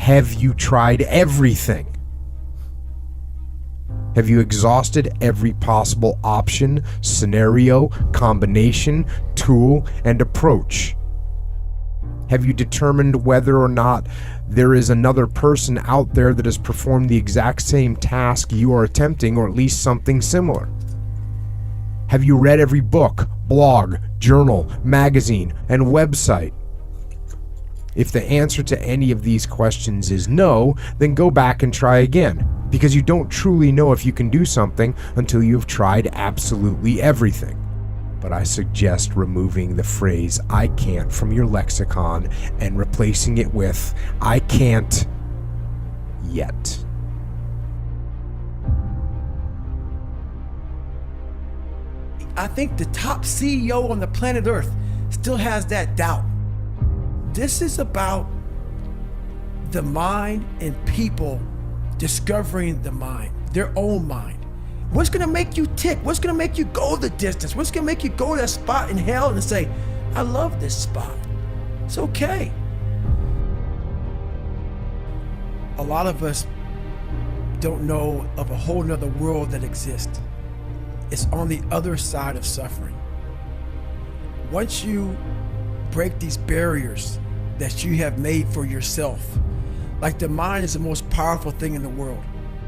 Have you tried everything? Have you exhausted every possible option, scenario, combination, tool, and approach? Have you determined whether or not there is another person out there that has performed the exact same task you are attempting, or at least something similar? Have you read every book, blog, journal, magazine, and website? If the answer to any of these questions is no, then go back and try again, because you don't truly know if you can do something until you've tried absolutely everything. But I suggest removing the phrase "I can't" from your lexicon and replacing it with "I can't yet." I think the top CEO on the planet Earth still has that doubt. This is about the mind and people discovering the mind, their own mind. What's gonna make you tick? What's gonna make you go the distance? What's gonna make you go to that spot in hell and say, I love this spot. It's okay. A lot of us don't know of a whole nother world that exists. It's on the other side of suffering. Once you break these barriers that you have made for yourself, like the mind is the most powerful thing in the world.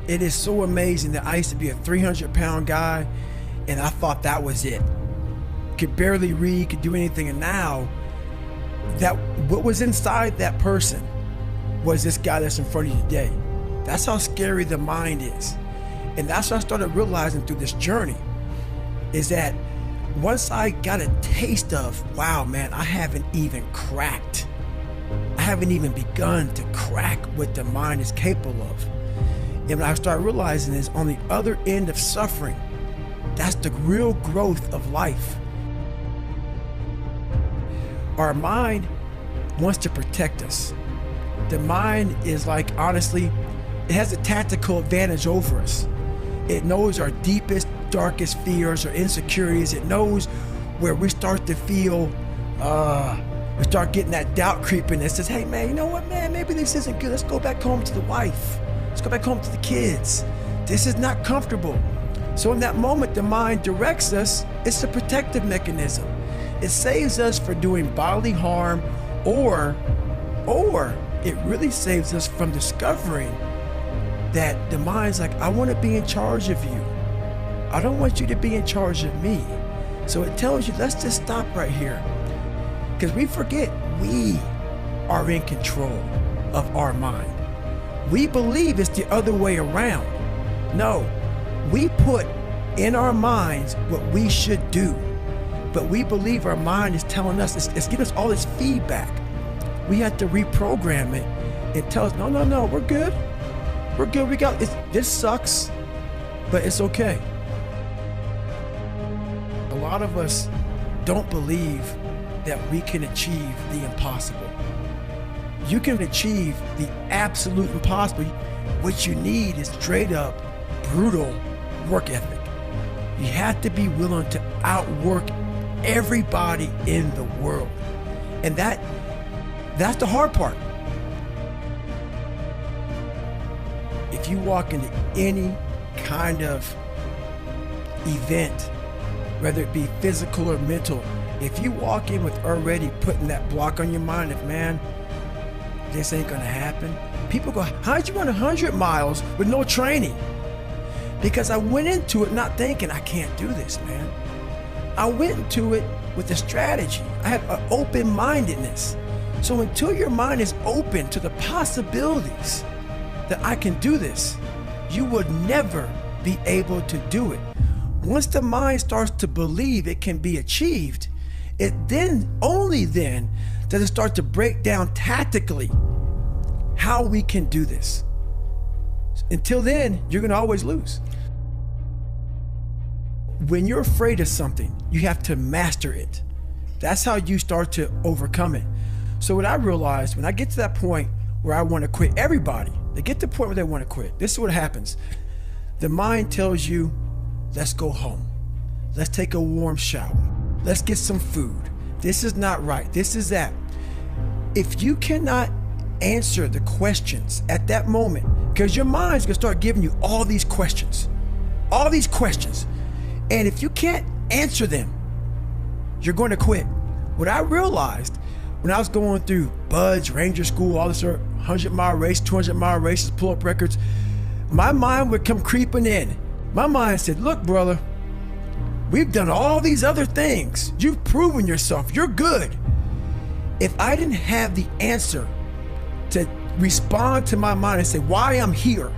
It is so amazing that I used to be a 300-pound guy and I thought that was it. Could barely read, could do anything, and now that what was inside that person was this guy that's in front of you today. That's how scary the mind is. And that's what I started realizing through this journey, is that once I got a taste of, wow, man, I haven't even cracked. I haven't even begun to crack what the mind is capable of. And what I started realizing is on the other end of suffering, that's the real growth of life. Our mind wants to protect us. The mind is like, honestly, it has a tactical advantage over us. It knows our deepest, darkest fears or insecurities. It knows where we start to feel, we start getting that doubt creeping that says, hey man, you know what, man, maybe this isn't good. Let's go back home to the wife. Let's go back home to the kids. This is not comfortable. So in that moment, the mind directs us. It's a protective mechanism. It saves us from doing bodily harm, or it really saves us from discovering that the mind's like, I want to be in charge of you. I don't want you to be in charge of me. So it tells you, let's just stop right here. Because we forget we are in control of our mind. We believe it's the other way around. No, we put in our minds what we should do, but we believe our mind is telling us, it's giving us all this feedback. We have to reprogram it and tell us, no, we're good. We're good, we got it. This sucks, but it's okay. A lot of us don't believe that we can achieve the impossible. You can achieve the absolute impossible. What you need is straight up, brutal work ethic. You have to be willing to outwork everybody in the world. And that's the hard part. If you walk into any kind of event, whether it be physical or mental, if you walk in with already putting that block on your mind of, man, this ain't gonna happen. People go, how'd you run 100 miles with no training? Because I went into it not thinking, I can't do this, man. I went into it with a strategy. I have an open-mindedness. So until your mind is open to the possibilities that I can do this, you would never be able to do it. Once the mind starts to believe it can be achieved, it then, only then, does it start to break down tactically how we can do this. Until then, you're gonna always lose. When you're afraid of something, you have to master it. That's how you start to overcome it. So what I realized, when I get to that point where I wanna quit, everybody, they get to the point where they wanna quit. This is what happens. The mind tells you, let's go home. Let's take a warm shower. Let's get some food. This is not right. This is that. If you cannot answer the questions at that moment, because your mind's gonna start giving you all these questions. And if you can't answer them, you're going to quit. What I realized when I was going through BUD/S, Ranger School, all this 100-mile race, 200-mile races, pull-up records, my mind would come creeping in. My mind said, look, brother, we've done all these other things. You've proven yourself. You're good. If I didn't have the answer to respond to my mind and say why I'm here,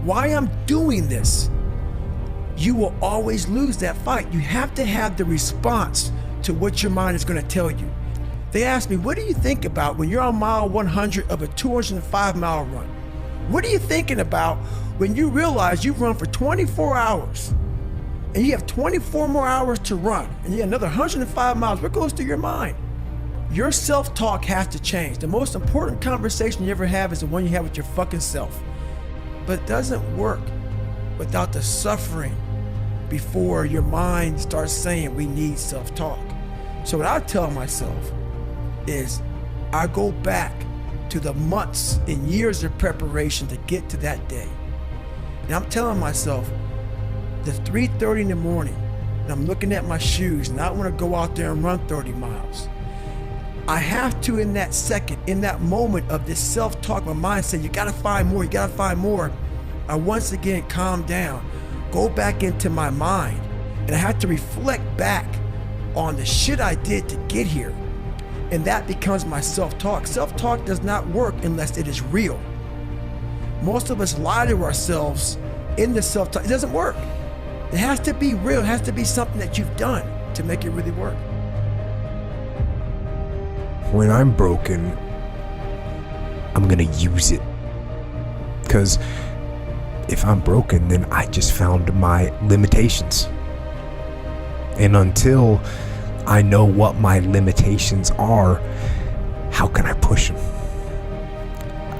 why I'm doing this, you will always lose that fight. You have to have the response to what your mind is going to tell you. They asked me, what do you think about when you're on mile 100 of a 205-mile run? What are you thinking about when you realize you've run for 24 hours and you have 24 more hours to run and you have another 105 miles? What goes through your mind? Your self-talk has to change. The most important conversation you ever have is the one you have with your fucking self. But it doesn't work without the suffering before your mind starts saying we need self-talk. So what I tell myself is I go back to the months and years of preparation to get to that day. And I'm telling myself, the 3:30 in the morning, and I'm looking at my shoes and I want to go out there and run 30 miles. I have to, in that second, in that moment of this self-talk, my mind saying, you gotta find more, you gotta find more. I once again calm down, go back into my mind, and I have to reflect back on the shit I did to get here. And that becomes my self-talk. Self-talk does not work unless it is real. Most of us lie to ourselves in the self-talk. It doesn't work. It has to be real. It has to be something that you've done to make it really work. When I'm broken, I'm gonna use it. Because if I'm broken, then I just found my limitations. And until I know what my limitations are, how can I push them?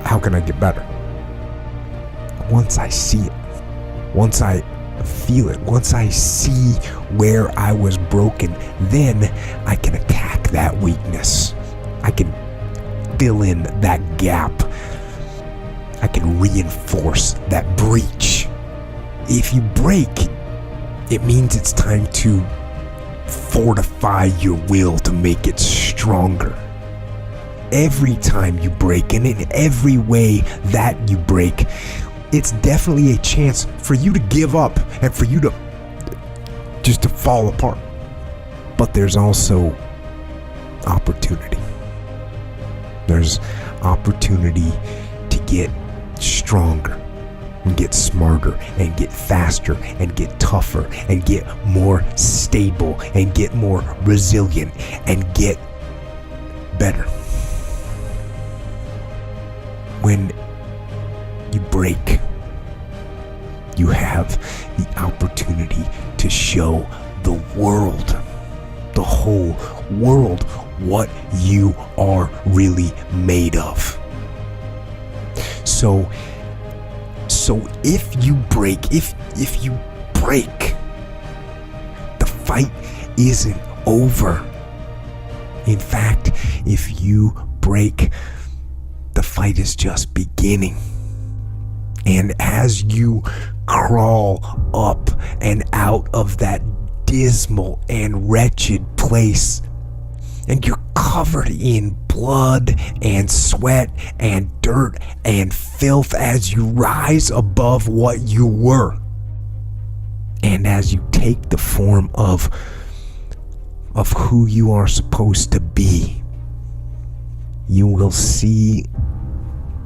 How can I get better? Once I see it, once I feel it, once I see where I was broken, then I can attack that weakness. I can fill in that gap. I can reinforce that breach. If you break, it means it's time to fortify your will to make it stronger. Every time you break, and in every way that you break, it's definitely a chance for you to give up and for you to just to fall apart. But there's also opportunity. There's opportunity to get stronger and get smarter and get faster and get tougher and get more stable and get more resilient and get better. When you break, you have the opportunity to show the world, the whole world, what you are really made of. So if you break, if you break, the fight isn't over. In fact, if you break, the fight is just beginning. And as you crawl up and out of that dismal and wretched place, and you're covered in blood and sweat and dirt and filth as you rise above what you were, and as you take the form of who you are supposed to be, you will see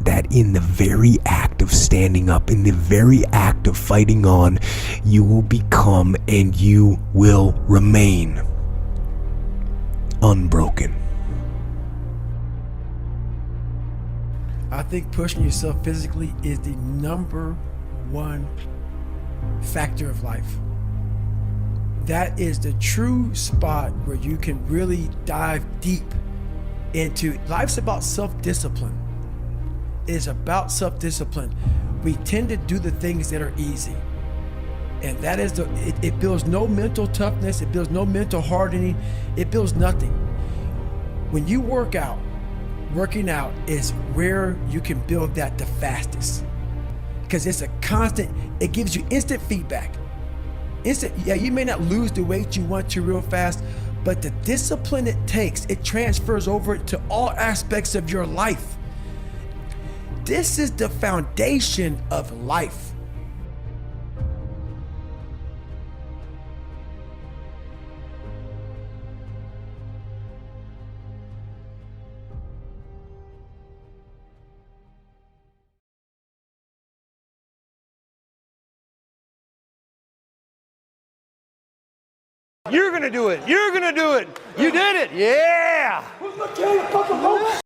that in the very act of standing up, in the very act of fighting on, you will become and you will remain unbroken. I think pushing yourself physically is the number one factor of life. That is the true spot where you can really dive deep into. Life's about self-discipline. It is about self-discipline. We tend to do the things that are easy. And that is it builds no mental toughness, it builds no mental hardening, it builds nothing. When you work out, working out is where you can build that the fastest. Because it's a constant, it gives you instant feedback. Yeah, you may not lose the weight you want to real fast, but the discipline it takes, it transfers over to all aspects of your life. This is the foundation of life. You're gonna do it. You're gonna do it. You did it. Yeah. Who's my king? Fucking